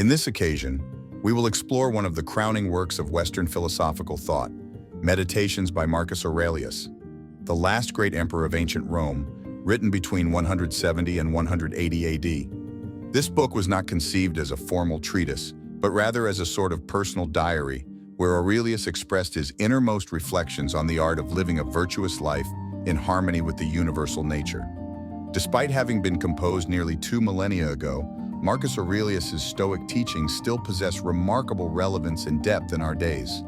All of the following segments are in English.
In this occasion, we will explore one of the crowning works of Western philosophical thought, Meditations by Marcus Aurelius, the last great emperor of ancient Rome, written between 170 and 180 AD. This book was not conceived as a formal treatise, but rather as a sort of personal diary where Aurelius expressed his innermost reflections on the art of living a virtuous life in harmony with the universal nature. Despite having been composed nearly 2 millennia ago, Marcus Aurelius's Stoic teachings still possess remarkable relevance and depth in our days.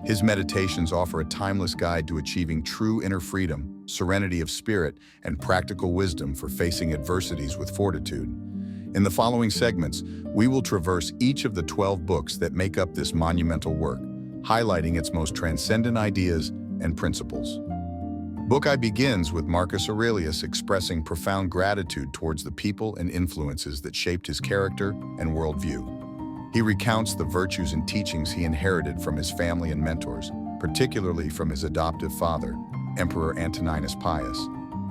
His meditations offer a timeless guide to achieving true inner freedom, serenity of spirit, and practical wisdom for facing adversities with fortitude. In the following segments, we will traverse each of the 12 books that make up this monumental work, highlighting its most transcendent ideas and principles. Book I begins with Marcus Aurelius expressing profound gratitude towards the people and influences that shaped his character and worldview. He recounts the virtues and teachings he inherited from his family and mentors, particularly from his adoptive father, Emperor Antoninus Pius,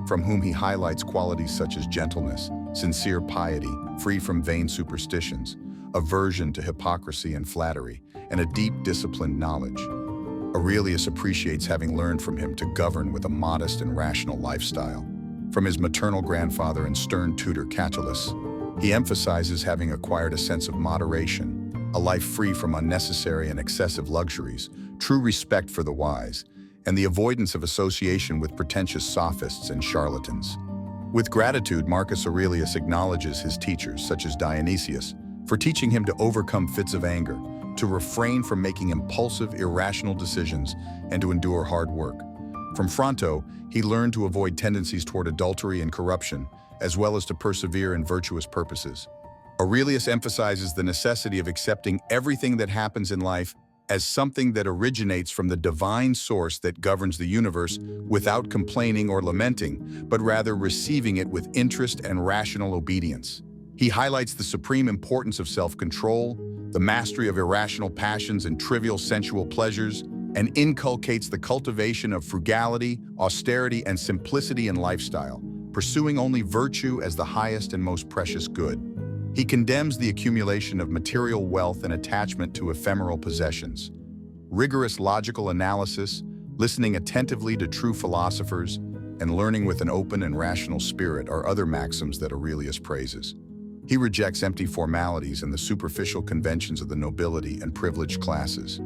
from whom he highlights qualities such as gentleness, sincere piety, free from vain superstitions, aversion to hypocrisy and flattery, and a deep disciplined knowledge. Aurelius appreciates having learned from him to govern with a modest and rational lifestyle. From his maternal grandfather and stern tutor Catullus, he emphasizes having acquired a sense of moderation, a life free from unnecessary and excessive luxuries, true respect for the wise, and the avoidance of association with pretentious sophists and charlatans. With gratitude, Marcus Aurelius acknowledges his teachers, such as Dionysius, for teaching him to overcome fits of anger, to refrain from making impulsive, irrational decisions, and to endure hard work. From Fronto, he learned to avoid tendencies toward adultery and corruption, as well as to persevere in virtuous purposes. Aurelius emphasizes the necessity of accepting everything that happens in life as something that originates from the divine source that governs the universe without complaining or lamenting, but rather receiving it with interest and rational obedience. He highlights the supreme importance of self-control, the mastery of irrational passions and trivial sensual pleasures, and inculcates the cultivation of frugality, austerity, and simplicity in lifestyle, pursuing only virtue as the highest and most precious good. He condemns the accumulation of material wealth and attachment to ephemeral possessions. Rigorous logical analysis, listening attentively to true philosophers, and learning with an open and rational spirit are other maxims that Aurelius praises. He rejects empty formalities and the superficial conventions of the nobility and privileged classes.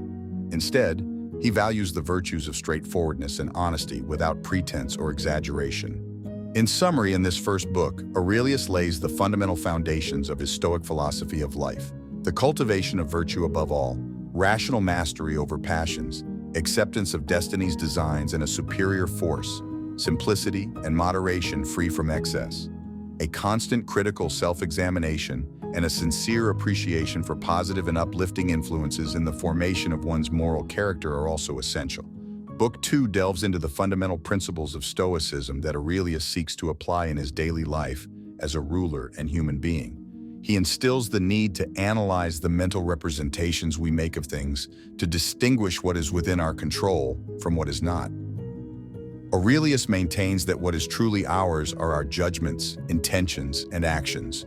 Instead, he values the virtues of straightforwardness and honesty without pretense or exaggeration. In summary, in this first book, Aurelius lays the fundamental foundations of his Stoic philosophy of life: the cultivation of virtue above all, rational mastery over passions, acceptance of destiny's designs and a superior force, simplicity and moderation free from excess. A constant critical self-examination and a sincere appreciation for positive and uplifting influences in the formation of one's moral character are also essential. Book 2 delves into the fundamental principles of Stoicism that Aurelius seeks to apply in his daily life as a ruler and human being. He instills the need to analyze the mental representations we make of things, to distinguish what is within our control from what is not. Aurelius maintains that what is truly ours are our judgments, intentions, and actions.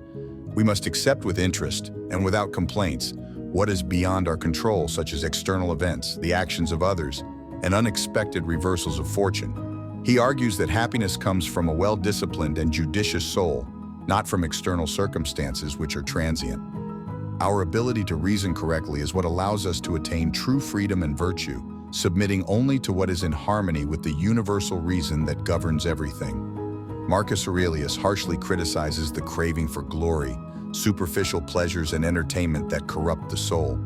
We must accept with interest and without complaints what is beyond our control, such as external events, the actions of others, and unexpected reversals of fortune. He argues that happiness comes from a well-disciplined and judicious soul, not from external circumstances which are transient. Our ability to reason correctly is what allows us to attain true freedom and virtue, submitting only to what is in harmony with the universal reason that governs everything. Marcus Aurelius harshly criticizes the craving for glory, superficial pleasures and entertainment that corrupt the soul.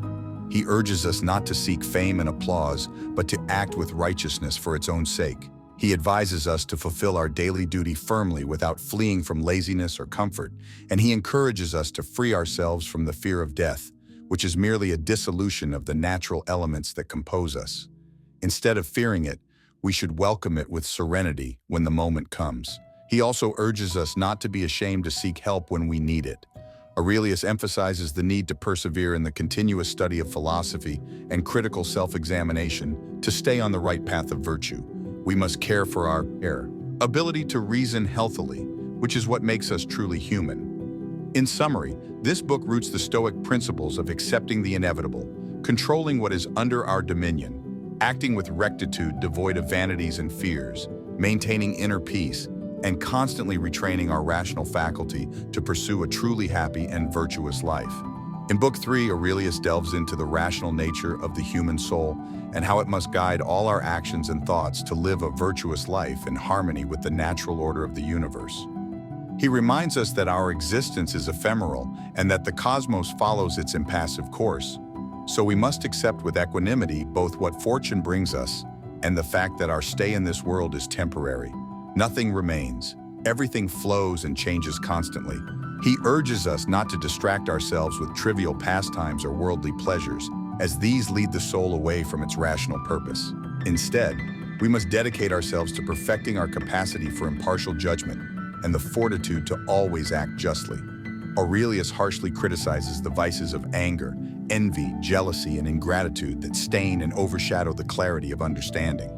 He urges us not to seek fame and applause, but to act with righteousness for its own sake. He advises us to fulfill our daily duty firmly without fleeing from laziness or comfort, and he encourages us to free ourselves from the fear of death, which is merely a dissolution of the natural elements that compose us. Instead of fearing it, we should welcome it with serenity when the moment comes. He also urges us not to be ashamed to seek help when we need it. Aurelius emphasizes the need to persevere in the continuous study of philosophy and critical self-examination to stay on the right path of virtue. We must care for our ability to reason healthily, which is what makes us truly human. In summary, this book roots the Stoic principles of accepting the inevitable, controlling what is under our dominion, acting with rectitude devoid of vanities and fears, maintaining inner peace, and constantly retraining our rational faculty to pursue a truly happy and virtuous life. In Book 3, Aurelius delves into the rational nature of the human soul and how it must guide all our actions and thoughts to live a virtuous life in harmony with the natural order of the universe. He reminds us that our existence is ephemeral and that the cosmos follows its impassive course. So we must accept with equanimity both what fortune brings us and the fact that our stay in this world is temporary. Nothing remains. Everything flows and changes constantly. He urges us not to distract ourselves with trivial pastimes or worldly pleasures, as these lead the soul away from its rational purpose. Instead, we must dedicate ourselves to perfecting our capacity for impartial judgment and the fortitude to always act justly. Aurelius harshly criticizes the vices of anger, envy, jealousy, and ingratitude that stain and overshadow the clarity of understanding.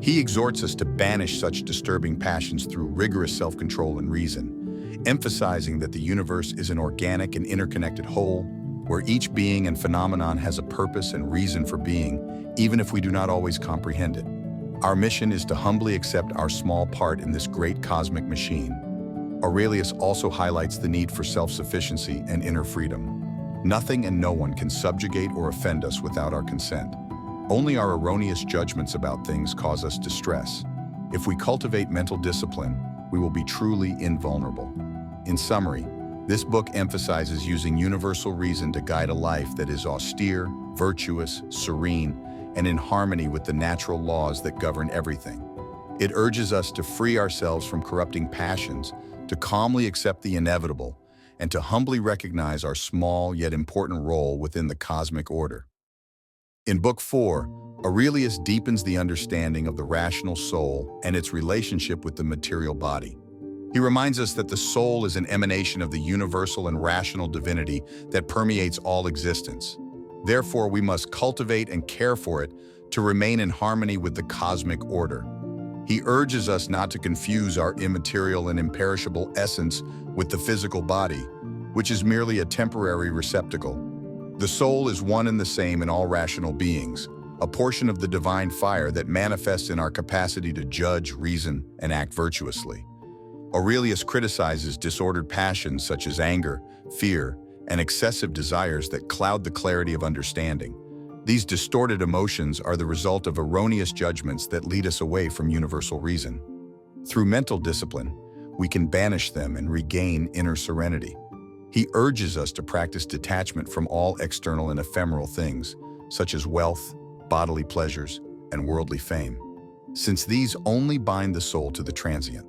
He exhorts us to banish such disturbing passions through rigorous self-control and reason, emphasizing that the universe is an organic and interconnected whole, where each being and phenomenon has a purpose and reason for being, even if we do not always comprehend it. Our mission is to humbly accept our small part in this great cosmic machine. Aurelius also highlights the need for self-sufficiency and inner freedom. Nothing and no one can subjugate or offend us without our consent. Only our erroneous judgments about things cause us distress. If we cultivate mental discipline, we will be truly invulnerable. In summary, this book emphasizes using universal reason to guide a life that is austere, virtuous, serene, and in harmony with the natural laws that govern everything. It urges us to free ourselves from corrupting passions, to calmly accept the inevitable, and to humbly recognize our small yet important role within the cosmic order. In Book 4, Aurelius deepens the understanding of the rational soul and its relationship with the material body. He reminds us that the soul is an emanation of the universal and rational divinity that permeates all existence. Therefore, we must cultivate and care for it to remain in harmony with the cosmic order. He urges us not to confuse our immaterial and imperishable essence with the physical body, which is merely a temporary receptacle. The soul is one and the same in all rational beings, a portion of the divine fire that manifests in our capacity to judge, reason, and act virtuously. Aurelius criticizes disordered passions such as anger, fear, and excessive desires that cloud the clarity of understanding. These distorted emotions are the result of erroneous judgments that lead us away from universal reason. Through mental discipline, we can banish them and regain inner serenity. He urges us to practice detachment from all external and ephemeral things, such as wealth, bodily pleasures, and worldly fame, since these only bind the soul to the transient.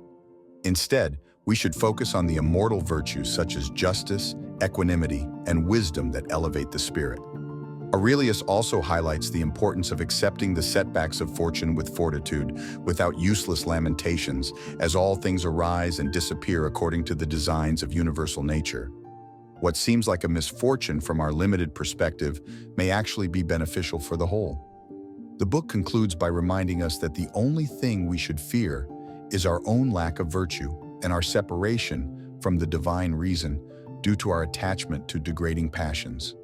Instead, we should focus on the immortal virtues such as justice, equanimity, and wisdom that elevate the spirit. Aurelius also highlights the importance of accepting the setbacks of fortune with fortitude, without useless lamentations, as all things arise and disappear according to the designs of universal nature. What seems like a misfortune from our limited perspective may actually be beneficial for the whole. The book concludes by reminding us that the only thing we should fear is our own lack of virtue and our separation from the divine reason due to our attachment to degrading passions.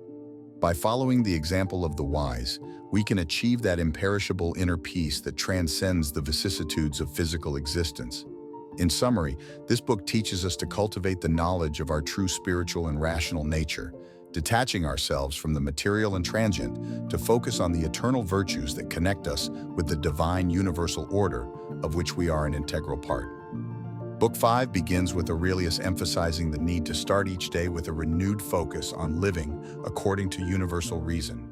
By following the example of the wise, we can achieve that imperishable inner peace that transcends the vicissitudes of physical existence. In summary, this book teaches us to cultivate the knowledge of our true spiritual and rational nature, detaching ourselves from the material and transient to focus on the eternal virtues that connect us with the divine universal order of which we are an integral part. Book 5 begins with Aurelius emphasizing the need to start each day with a renewed focus on living according to universal reason.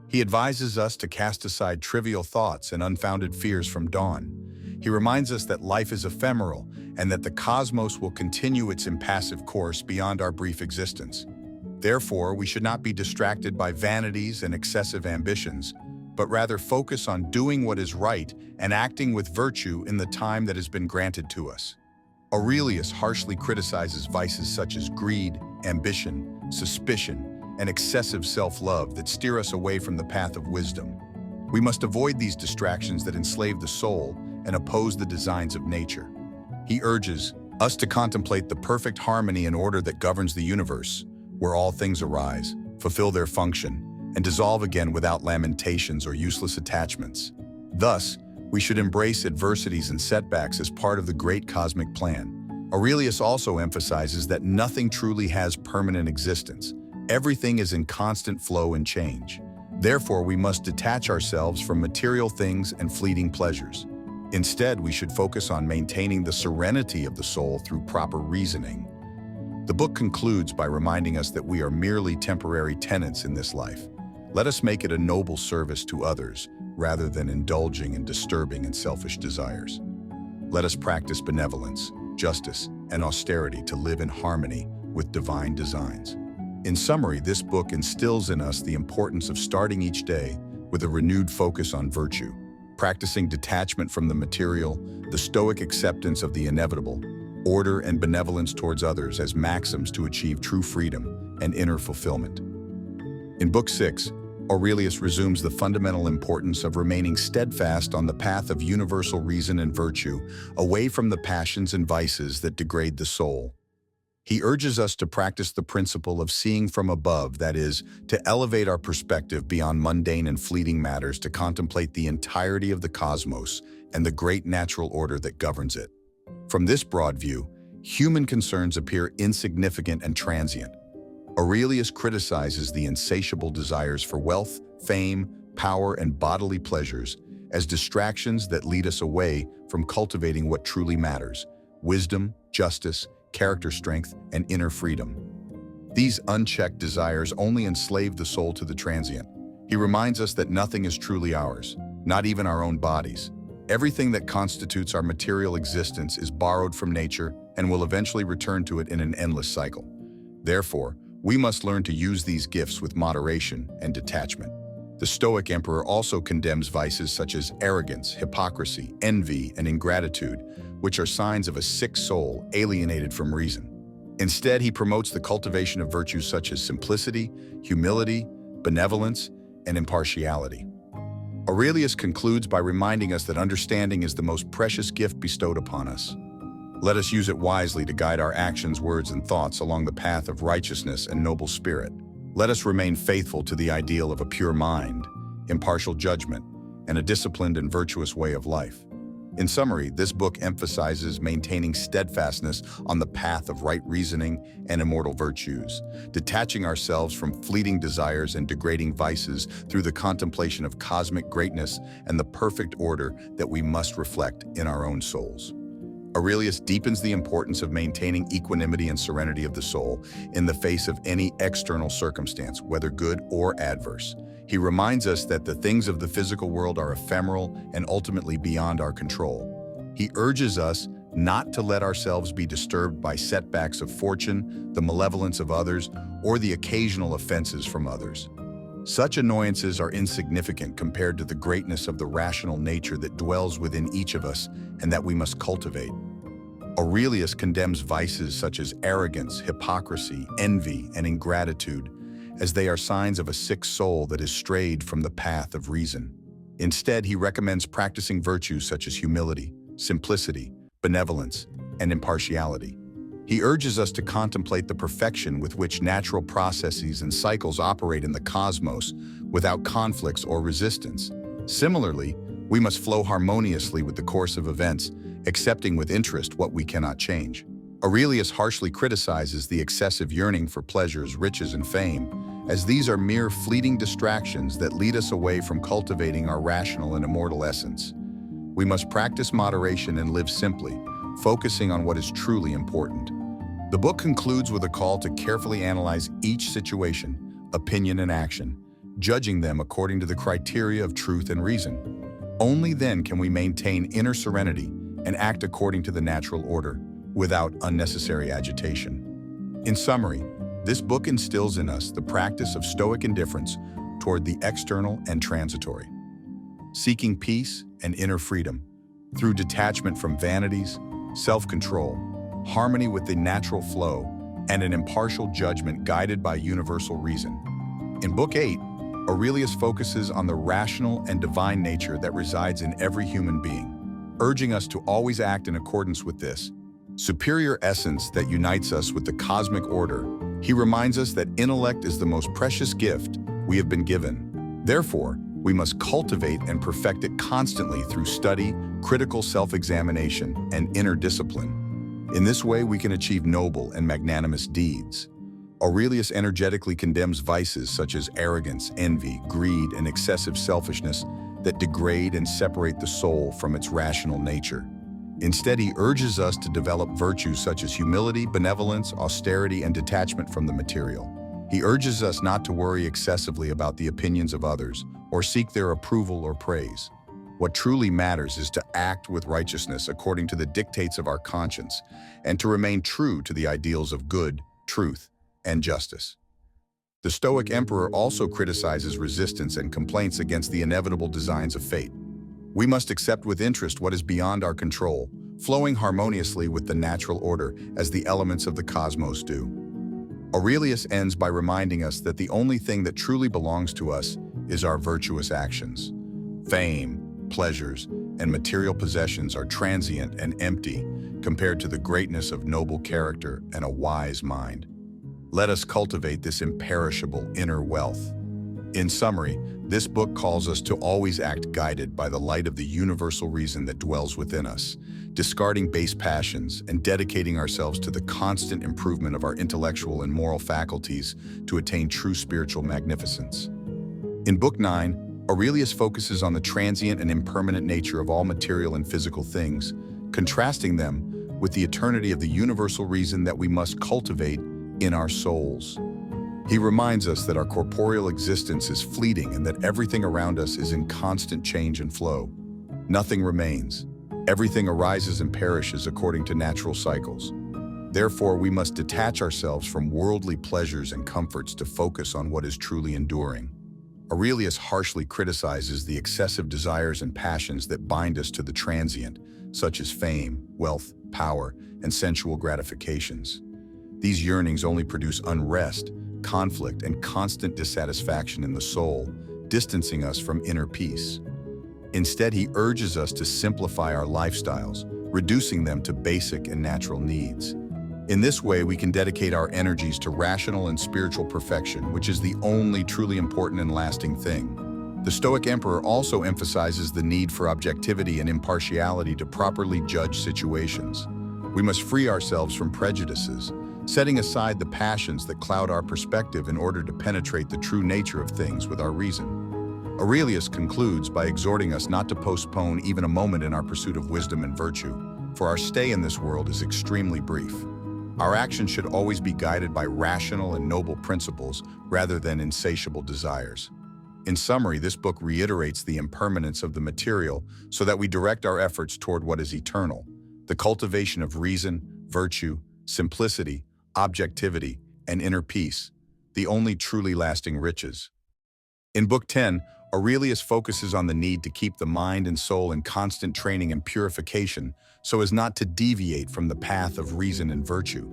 He advises us to cast aside trivial thoughts and unfounded fears from dawn. He reminds us that life is ephemeral and that the cosmos will continue its impassive course beyond our brief existence. Therefore, we should not be distracted by vanities and excessive ambitions, but rather focus on doing what is right and acting with virtue in the time that has been granted to us. Aurelius harshly criticizes vices such as greed, ambition, suspicion, and excessive self-love that steer us away from the path of wisdom. We must avoid these distractions that enslave the soul and oppose the designs of nature. He urges, us to contemplate the perfect harmony and order that governs the universe, where all things arise, fulfill their function, and dissolve again without lamentations or useless attachments. Thus, we should embrace adversities and setbacks as part of the great cosmic plan. Aurelius also emphasizes that nothing truly has permanent existence. Everything is in constant flow and change. Therefore, we must detach ourselves from material things and fleeting pleasures. Instead, we should focus on maintaining the serenity of the soul through proper reasoning. The book concludes by reminding us that we are merely temporary tenants in this life. Let us make it a noble service to others, rather than indulging in disturbing and selfish desires. Let us practice benevolence, justice, and austerity to live in harmony with divine designs. In summary, this book instills in us the importance of starting each day with a renewed focus on virtue, practicing detachment from the material, the Stoic acceptance of the inevitable, order and benevolence towards others as maxims to achieve true freedom and inner fulfillment. In Book 6, Aurelius resumes the fundamental importance of remaining steadfast on the path of universal reason and virtue, away from the passions and vices that degrade the soul. He urges us to practice the principle of seeing from above, that is, to elevate our perspective beyond mundane and fleeting matters to contemplate the entirety of the cosmos and the great natural order that governs it. From this broad view, human concerns appear insignificant and transient. Aurelius criticizes the insatiable desires for wealth, fame, power, and bodily pleasures as distractions that lead us away from cultivating what truly matters: wisdom, justice, character strength, and inner freedom. These unchecked desires only enslave the soul to the transient. He reminds us that nothing is truly ours, not even our own bodies. Everything that constitutes our material existence is borrowed from nature and will eventually return to it in an endless cycle. Therefore, we must learn to use these gifts with moderation and detachment. The Stoic emperor also condemns vices such as arrogance, hypocrisy, envy, and ingratitude, which are signs of a sick soul alienated from reason. Instead, he promotes the cultivation of virtues such as simplicity, humility, benevolence, and impartiality. Aurelius concludes by reminding us that understanding is the most precious gift bestowed upon us. Let us use it wisely to guide our actions, words, and thoughts along the path of righteousness and noble spirit. Let us remain faithful to the ideal of a pure mind, impartial judgment, and a disciplined and virtuous way of life. In summary, this book emphasizes maintaining steadfastness on the path of right reasoning and immortal virtues, detaching ourselves from fleeting desires and degrading vices through the contemplation of cosmic greatness and the perfect order that we must reflect in our own souls. Aurelius deepens the importance of maintaining equanimity and serenity of the soul in the face of any external circumstance, whether good or adverse. He reminds us that the things of the physical world are ephemeral and ultimately beyond our control. He urges us not to let ourselves be disturbed by setbacks of fortune, the malevolence of others, or the occasional offenses from others. Such annoyances are insignificant compared to the greatness of the rational nature that dwells within each of us and that we must cultivate. Aurelius condemns vices such as arrogance, hypocrisy, envy, and ingratitude, as they are signs of a sick soul that has strayed from the path of reason. Instead, he recommends practicing virtues such as humility, simplicity, benevolence, and impartiality. He urges us to contemplate the perfection with which natural processes and cycles operate in the cosmos without conflicts or resistance. Similarly, we must flow harmoniously with the course of events, accepting with interest what we cannot change. Aurelius harshly criticizes the excessive yearning for pleasures, riches, and fame, as these are mere fleeting distractions that lead us away from cultivating our rational and immortal essence. We must practice moderation and live simply, focusing on what is truly important. The book concludes with a call to carefully analyze each situation, opinion, and action, judging them according to the criteria of truth and reason. Only then can we maintain inner serenity and act according to the natural order, without unnecessary agitation. In summary, this book instills in us the practice of Stoic indifference toward the external and transitory, seeking peace and inner freedom through detachment from vanities, self-control, harmony with the natural flow, and an impartial judgment guided by universal reason. In Book 8, Aurelius focuses on the rational and divine nature that resides in every human being, urging us to always act in accordance with this, superior essence that unites us with the cosmic order, he reminds us that intellect is the most precious gift we have been given. Therefore, we must cultivate and perfect it constantly through study, critical self-examination, and inner discipline. In this way, we can achieve noble and magnanimous deeds. Aurelius energetically condemns vices such as arrogance, envy, greed, and excessive selfishness that degrade and separate the soul from its rational nature. Instead, he urges us to develop virtues such as humility, benevolence, austerity, and detachment from the material. He urges us not to worry excessively about the opinions of others or seek their approval or praise. What truly matters is to act with righteousness according to the dictates of our conscience and to remain true to the ideals of good, truth, and justice. The Stoic emperor also criticizes resistance and complaints against the inevitable designs of fate. We must accept with interest what is beyond our control, flowing harmoniously with the natural order as the elements of the cosmos do. Aurelius ends by reminding us that the only thing that truly belongs to us is our virtuous actions. Fame, pleasures, and material possessions are transient and empty compared to the greatness of noble character and a wise mind. Let us cultivate this imperishable inner wealth. In summary, this book calls us to always act guided by the light of the universal reason that dwells within us, discarding base passions and dedicating ourselves to the constant improvement of our intellectual and moral faculties to attain true spiritual magnificence. In Book 9, Aurelius focuses on the transient and impermanent nature of all material and physical things, contrasting them with the eternity of the universal reason that we must cultivate in our souls. He reminds us that our corporeal existence is fleeting and that everything around us is in constant change and flow. Nothing remains. Everything arises and perishes according to natural cycles. Therefore, we must detach ourselves from worldly pleasures and comforts to focus on what is truly enduring. Aurelius harshly criticizes the excessive desires and passions that bind us to the transient, such as fame, wealth, power, and sensual gratifications. These yearnings only produce unrest, conflict, and constant dissatisfaction in the soul, distancing us from inner peace. Instead, he urges us to simplify our lifestyles, reducing them to basic and natural needs. In this way, we can dedicate our energies to rational and spiritual perfection, which is the only truly important and lasting thing. The Stoic emperor also emphasizes the need for objectivity and impartiality to properly judge situations. We must free ourselves from prejudices, setting aside the passions that cloud our perspective in order to penetrate the true nature of things with our reason. Aurelius concludes by exhorting us not to postpone even a moment in our pursuit of wisdom and virtue, for our stay in this world is extremely brief. Our actions should always be guided by rational and noble principles rather than insatiable desires. In summary, this book reiterates the impermanence of the material so that we direct our efforts toward what is eternal, the cultivation of reason, virtue, simplicity, objectivity, and inner peace, the only truly lasting riches. In Book 10, Aurelius focuses on the need to keep the mind and soul in constant training and purification so as not to deviate from the path of reason and virtue.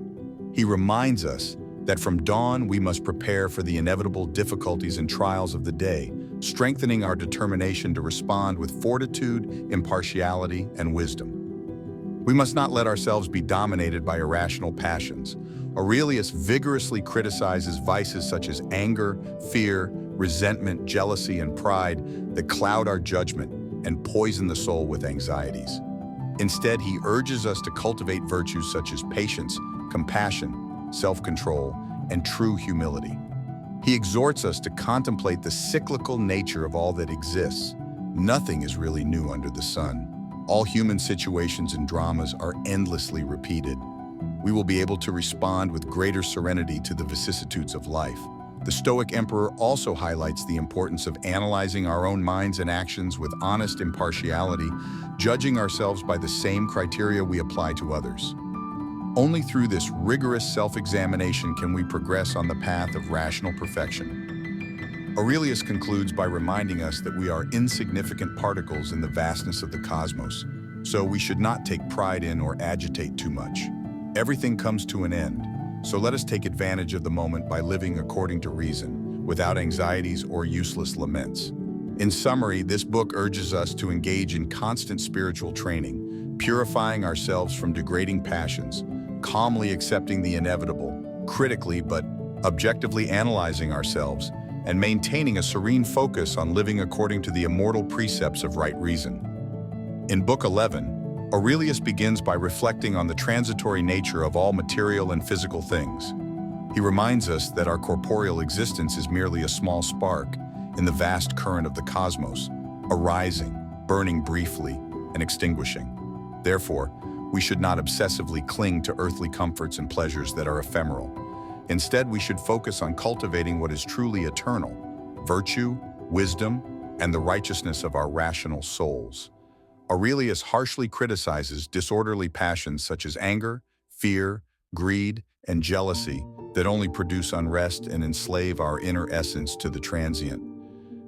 He reminds us that from dawn we must prepare for the inevitable difficulties and trials of the day, strengthening our determination to respond with fortitude, impartiality, and wisdom. We must not let ourselves be dominated by irrational passions. Aurelius vigorously criticizes vices such as anger, fear, resentment, jealousy, and pride that cloud our judgment and poison the soul with anxieties. Instead, he urges us to cultivate virtues such as patience, compassion, self-control, and true humility. He exhorts us to contemplate the cyclical nature of all that exists. Nothing is really new under the sun. All human situations and dramas are endlessly repeated. We will be able to respond with greater serenity to the vicissitudes of life. The Stoic emperor also highlights the importance of analyzing our own minds and actions with honest impartiality, judging ourselves by the same criteria we apply to others. Only through this rigorous self-examination can we progress on the path of rational perfection. Aurelius concludes by reminding us that we are insignificant particles in the vastness of the cosmos, so we should not take pride in or agitate too much. Everything comes to an end, so let us take advantage of the moment by living according to reason, without anxieties or useless laments. In summary, this book urges us to engage in constant spiritual training, purifying ourselves from degrading passions, calmly accepting the inevitable, critically but objectively analyzing ourselves, and maintaining a serene focus on living according to the immortal precepts of right reason. In Book 11, Aurelius begins by reflecting on the transitory nature of all material and physical things. He reminds us that our corporeal existence is merely a small spark in the vast current of the cosmos, arising, burning briefly, and extinguishing. Therefore, we should not obsessively cling to earthly comforts and pleasures that are ephemeral. Instead, we should focus on cultivating what is truly eternal: virtue, wisdom, and the righteousness of our rational souls. Aurelius harshly criticizes disorderly passions such as anger, fear, greed, and jealousy that only produce unrest and enslave our inner essence to the transient.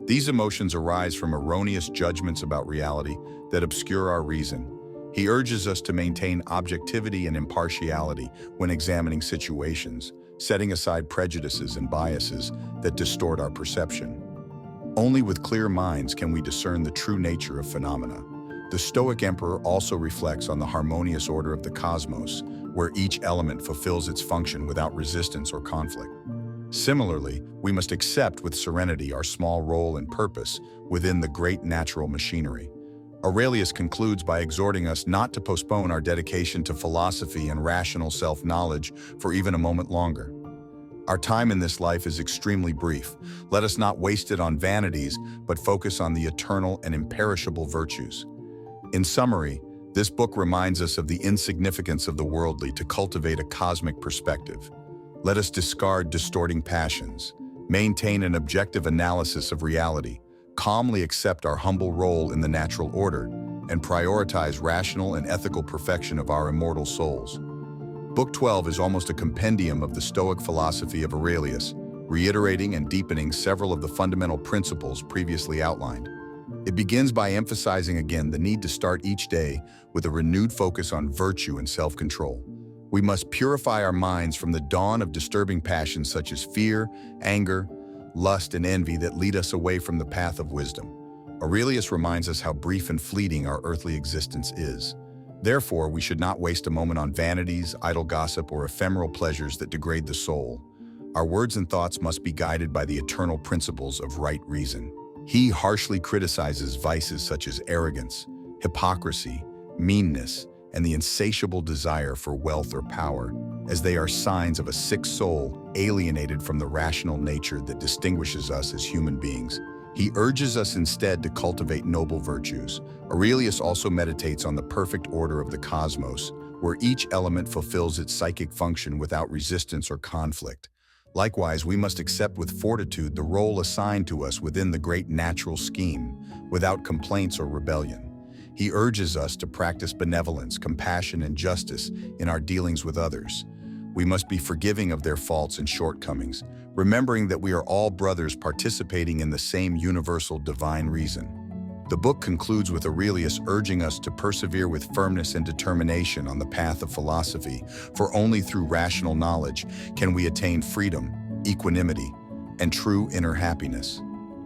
These emotions arise from erroneous judgments about reality that obscure our reason. He urges us to maintain objectivity and impartiality when examining situations, setting aside prejudices and biases that distort our perception. Only with clear minds can we discern the true nature of phenomena. The Stoic emperor also reflects on the harmonious order of the cosmos, where each element fulfills its function without resistance or conflict. Similarly, we must accept with serenity our small role and purpose within the great natural machinery. Aurelius concludes by exhorting us not to postpone our dedication to philosophy and rational self-knowledge for even a moment longer. Our time in this life is extremely brief. Let us not waste it on vanities, but focus on the eternal and imperishable virtues. In summary, this book reminds us of the insignificance of the worldly to cultivate a cosmic perspective. Let us discard distorting passions, maintain an objective analysis of reality, calmly accept our humble role in the natural order, and prioritize rational and ethical perfection of our immortal souls. Book 12 is almost a compendium of the Stoic philosophy of Aurelius, reiterating and deepening several of the fundamental principles previously outlined. It begins by emphasizing again the need to start each day with a renewed focus on virtue and self-control. We must purify our minds from the dawn of disturbing passions such as fear, anger, lust, and envy that lead us away from the path of wisdom. Aurelius reminds us how brief and fleeting our earthly existence is. Therefore, we should not waste a moment on vanities, idle gossip, or ephemeral pleasures that degrade the soul. Our words and thoughts must be guided by the eternal principles of right reason. He harshly criticizes vices such as arrogance, hypocrisy, meanness, and the insatiable desire for wealth or power, as they are signs of a sick soul alienated from the rational nature that distinguishes us as human beings. He urges us instead to cultivate noble virtues. Aurelius also meditates on the perfect order of the cosmos, where each element fulfills its psychic function without resistance or conflict. Likewise, we must accept with fortitude the role assigned to us within the great natural scheme, without complaints or rebellion. He urges us to practice benevolence, compassion, and justice in our dealings with others. We must be forgiving of their faults and shortcomings, remembering that we are all brothers participating in the same universal divine reason. The book concludes with Aurelius urging us to persevere with firmness and determination on the path of philosophy, for only through rational knowledge can we attain freedom, equanimity, and true inner happiness.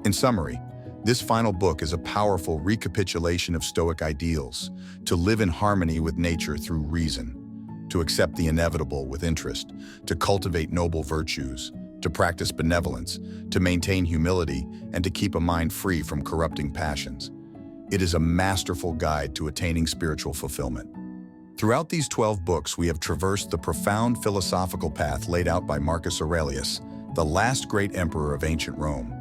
In summary, this final book is a powerful recapitulation of Stoic ideals: to live in harmony with nature through reason, to accept the inevitable with interest, to cultivate noble virtues, to practice benevolence, to maintain humility, and to keep a mind free from corrupting passions. It is a masterful guide to attaining spiritual fulfillment. Throughout these 12 books, we have traversed the profound philosophical path laid out by Marcus Aurelius, the last great emperor of ancient Rome.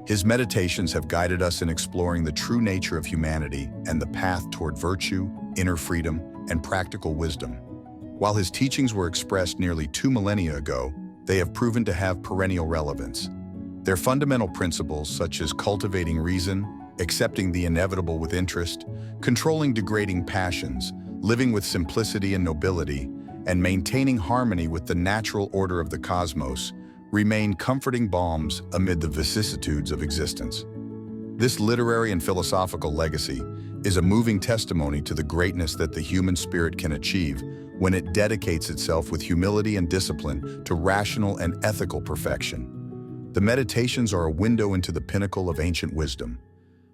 His meditations have guided us in exploring the true nature of humanity and the path toward virtue, inner freedom, and practical wisdom. While his teachings were expressed nearly 2 millennia ago, they have proven to have perennial relevance. Their fundamental principles, such as cultivating reason, accepting the inevitable with interest, controlling degrading passions, living with simplicity and nobility, and maintaining harmony with the natural order of the cosmos, remain comforting balms amid the vicissitudes of existence. This literary and philosophical legacy is a moving testimony to the greatness that the human spirit can achieve when it dedicates itself with humility and discipline to rational and ethical perfection. The Meditations are a window into the pinnacle of ancient wisdom.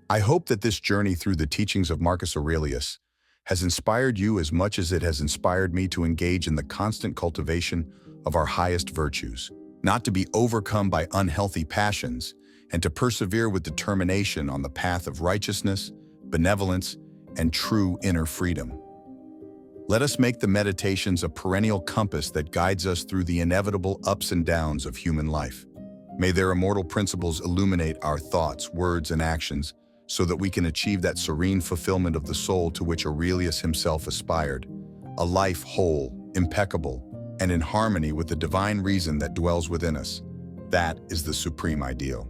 I hope that this journey through the teachings of Marcus Aurelius has inspired you as much as it has inspired me to engage in the constant cultivation of our highest virtues, not to be overcome by unhealthy passions, and to persevere with determination on the path of righteousness, benevolence, and true inner freedom. Let us make the meditations a perennial compass that guides us through the inevitable ups and downs of human life. May their immortal principles illuminate our thoughts, words, and actions so that we can achieve that serene fulfillment of the soul to which Aurelius himself aspired, a life whole, impeccable, and in harmony with the divine reason that dwells within us. That is the supreme ideal.